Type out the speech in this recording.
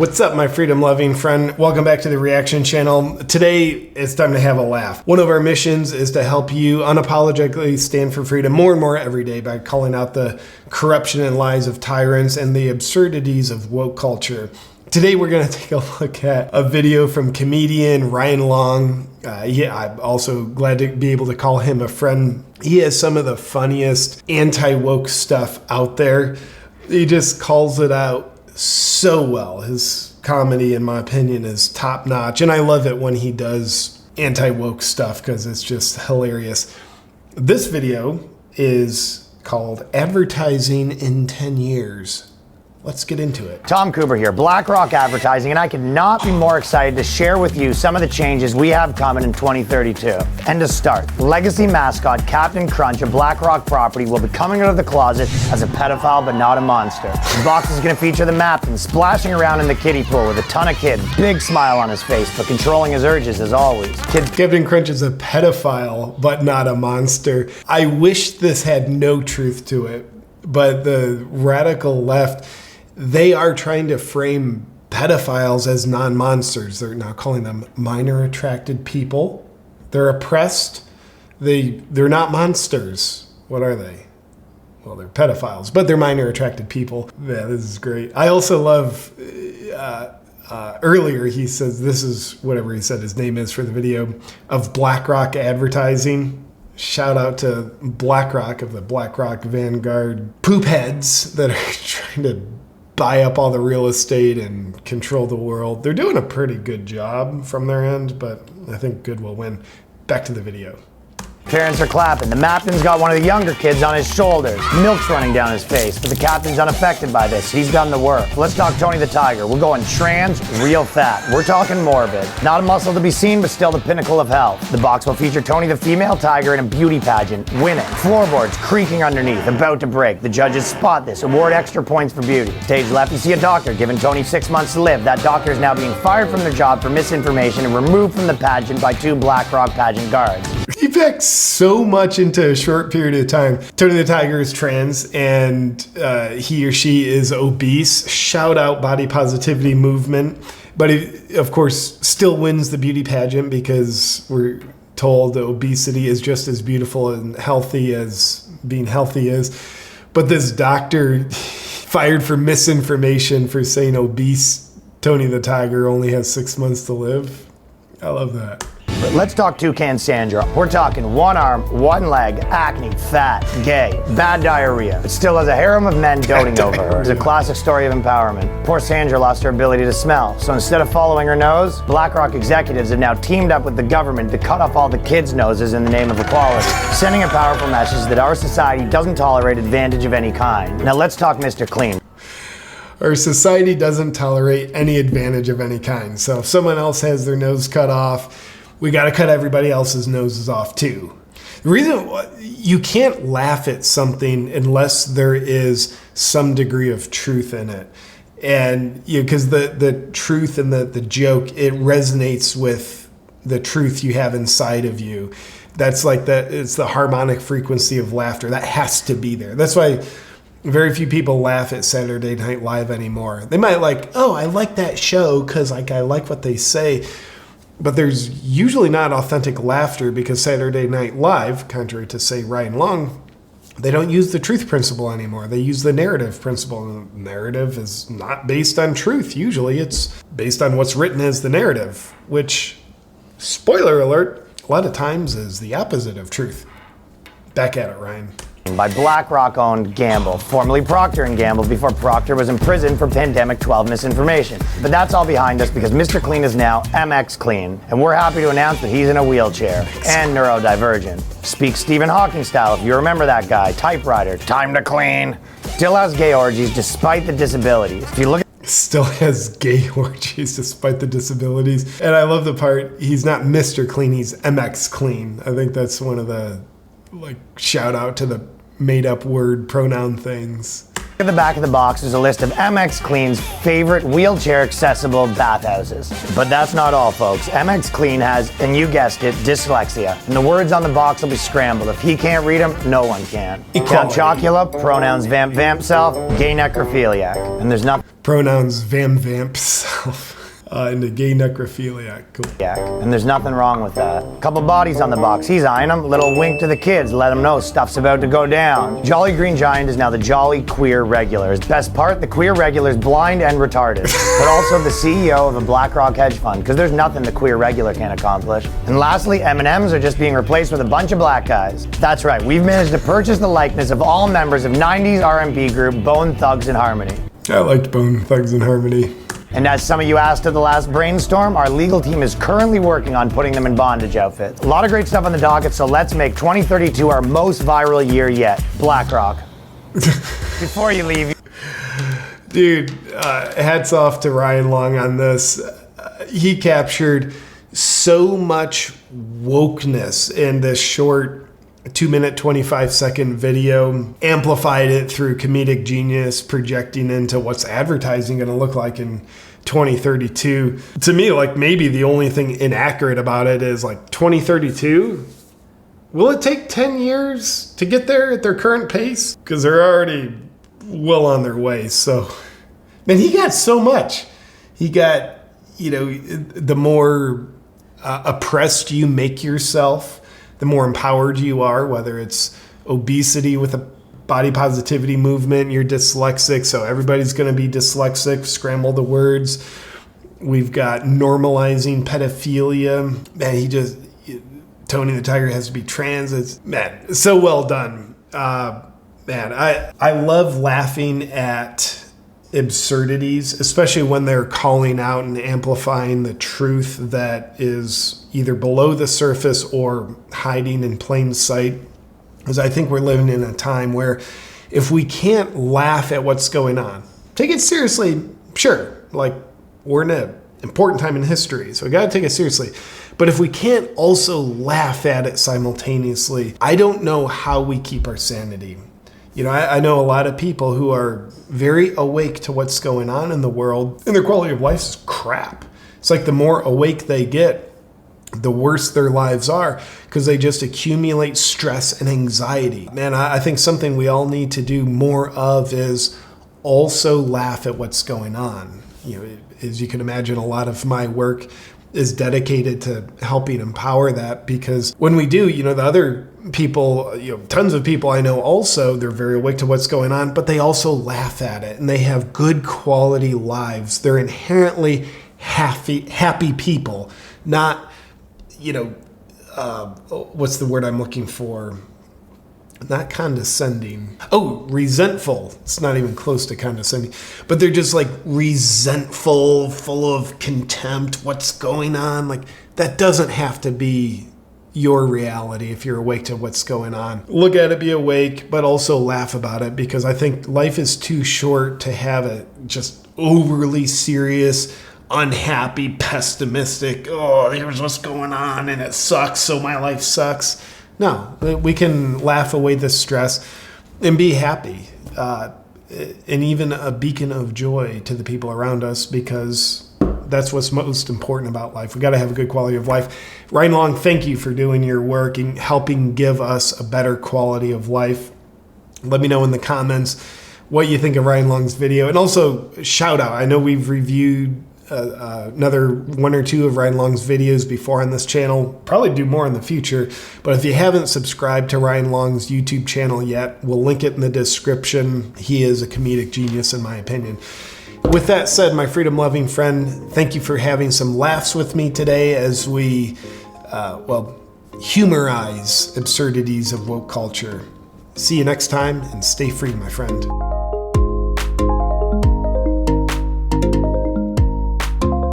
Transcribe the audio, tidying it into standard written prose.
What's up, my freedom-loving friend? Welcome back to the Reaction Channel. Today, it's time to have a laugh. One of our missions is to help you unapologetically stand for freedom more and more every day by calling out the corruption and lies of tyrants and the absurdities of woke culture. Today, we're going to take a look at a video from comedian Ryan Long. I'm also glad to be able to call him a friend. He has some of the funniest anti-woke stuff out there. He just calls it out so well. His comedy, in my opinion, is top notch, and I love it when he does anti-woke stuff because it's just hilarious. This video is called Advertising in 10 Years. Let's get into it. Tom Cooper here, BlackRock Advertising, and I could not be more excited to share with you some of the changes we have coming in 2032. And to start, legacy mascot Captain Crunch, a BlackRock property, will be coming out of the closet as a pedophile but not a monster. The box is going to feature the Mapton splashing around in the kiddie pool with a ton of kids, big smile on his face, but controlling his urges as always. Captain Crunch is a pedophile but not a monster. I wish this had no truth to it, but the radical left, they are trying to frame pedophiles as non-monsters. They're now calling them minor attracted people. They're oppressed. They're not monsters. What are they? Well, they're pedophiles, but they're minor attracted people. Yeah, this is great. I also love, earlier he says, this is whatever he said his name is for the video, of BlackRock Advertising. Shout out to BlackRock of the BlackRock Vanguard poop heads that are trying to buy up all the real estate and control the world. They're doing a pretty good job from their end, but I think good will win. Back to the video. Parents are clapping. The Mapton's got one of the younger kids on his shoulders. Milk's running down his face, but the captain's unaffected by this. He's done the work. Let's talk Tony the Tiger. We're going trans, real fat. We're talking morbid. Not a muscle to be seen, but still the pinnacle of health. The box will feature Tony the female tiger in a beauty pageant, winning. Floorboards creaking underneath, about to break. The judges spot this, award extra points for beauty. Stage left, you see a doctor giving Tony 6 months to live. That doctor is now being fired from their job for misinformation and removed from the pageant by 2 BlackRock pageant guards. He packs so much into a short period of time. Tony the Tiger is trans, and he or she is obese. Shout out body positivity movement. But he, of course, still wins the beauty pageant because we're told that obesity is just as beautiful and healthy as being healthy is. But this doctor fired for misinformation for saying obese Tony the Tiger only has 6 months to live. I love that. Let's talk Toucan Sandra. We're talking 1 arm, 1 leg, acne, fat, gay, bad diarrhea, but still has a harem of men doting over her. It's a classic story of empowerment. Poor Sandra lost her ability to smell, so instead of following her nose, BlackRock executives have now teamed up with the government to cut off all the kids' noses in the name of equality, sending a powerful message that our society doesn't tolerate advantage of any kind. Now let's talk Mr. Clean. Our society doesn't tolerate any advantage of any kind. So if someone else has their nose cut off, we got to cut everybody else's noses off too. The reason you can't laugh at something unless there is some degree of truth in it. And because the truth and the joke, it resonates with the truth you have inside of you. That's like it's the harmonic frequency of laughter. That has to be there. That's why very few people laugh at Saturday Night Live anymore. They might I like that show because I like what they say. But there's usually not authentic laughter because Saturday Night Live, contrary to, say, Ryan Long, they don't use the truth principle anymore. They use the narrative principle. And the narrative is not based on truth. Usually it's based on what's written as the narrative, which, spoiler alert, a lot of times is the opposite of truth. Back at it, Ryan. By BlackRock-owned Gamble, formerly Procter & Gamble, before Procter was imprisoned for Pandemic 12 misinformation. But that's all behind us because Mr. Clean is now MX Clean, and we're happy to announce that he's in a wheelchair and neurodivergent. Speaks Stephen Hawking style, if you remember that guy. Typewriter, time to clean. Still has gay orgies despite the disabilities. If you look Still has gay orgies despite the disabilities. And I love the part, he's not Mr. Clean, he's MX Clean. I think that's one of the shout out to the made up word pronoun things. At the back of the box is a list of MX Clean's favorite wheelchair accessible bathhouses. But that's not all, folks. MX Clean has, and you guessed it, dyslexia. And the words on the box will be scrambled. If he can't read them, no one can. Count Chocula, pronouns vamp self, gay necrophiliac. And there's nothing. Pronouns vamps. himself into gay necrophilia. Cool. And there's nothing wrong with that. Couple bodies on the box. He's eyeing them. Little wink to the kids. Let them know stuff's about to go down. Jolly Green Giant is now the Jolly Queer Regular. His best part, the queer regular is blind and retarded, but also the CEO of a BlackRock hedge fund, because there's nothing the queer regular can't accomplish. And lastly, M&Ms are just being replaced with a bunch of black guys. That's right, we've managed to purchase the likeness of all members of 90s R&B group Bone Thugs and Harmony. I liked Bone Thugs and Harmony. And as some of you asked at the last brainstorm, our legal team is currently working on putting them in bondage outfits. A lot of great stuff on the docket, so let's make 2032 our most viral year yet. BlackRock. Before you leave. Dude, hats off to Ryan Long on this. He captured so much wokeness in this short 2-minute, 25-second video, amplified it through comedic genius, projecting into what's advertising going to look like in 2032. To me, like, maybe the only thing inaccurate about it is, like, 2032? Will it take 10 years to get there at their current pace? Because they're already well on their way. So, man, he got so much. He got, the more oppressed you make yourself, the more empowered you are, whether it's obesity with a body positivity movement, you're dyslexic, so everybody's going to be dyslexic, scramble the words. We've got normalizing pedophilia. Man, Tony the Tiger has to be trans. It's, man, so well done. Man, I love laughing at absurdities, especially when they're calling out and amplifying the truth that is either below the surface or hiding in plain sight. Because I think we're living in a time where if we can't laugh at what's going on, take it seriously, sure, like we're in an important time in history, so we got to take it seriously. But if we can't also laugh at it simultaneously, I don't know how we keep our sanity. I know a lot of people who are very awake to what's going on in the world, and their quality of life is crap. It's like the more awake they get, the worse their lives are, because they just accumulate stress and anxiety. Man, I think something we all need to do more of is also laugh at what's going on. As you can imagine, a lot of my work is dedicated to helping empower that, because when we do, the other people, tons of people I know also, they're very awake to what's going on, but they also laugh at it and they have good quality lives. They're inherently happy people, not, what's the word I'm looking for? Not condescending. Oh, resentful. It's not even close to condescending. But they're just like resentful, full of contempt. What's going on? Like, that doesn't have to be your reality if you're awake to what's going on. Look at it, be awake, but also laugh about it, because I think life is too short to have it just overly serious, unhappy, pessimistic. Oh, here's what's going on and it sucks, so my life sucks. No, we can laugh away the stress and be happy, and even a beacon of joy to the people around us, because that's what's most important about life. We got to have a good quality of life. Ryan Long, thank you for doing your work and helping give us a better quality of life. Let me know in the comments what you think of Ryan Long's video, and also shout out. I know we've reviewed another one or two of Ryan Long's videos before on this channel, probably do more in the future, but if you haven't subscribed to Ryan Long's YouTube channel yet, we'll link it in the description. He is a comedic genius in my opinion. With that said, my freedom-loving friend, thank you for having some laughs with me today as we, humorize absurdities of woke culture. See you next time, and stay free, my friend.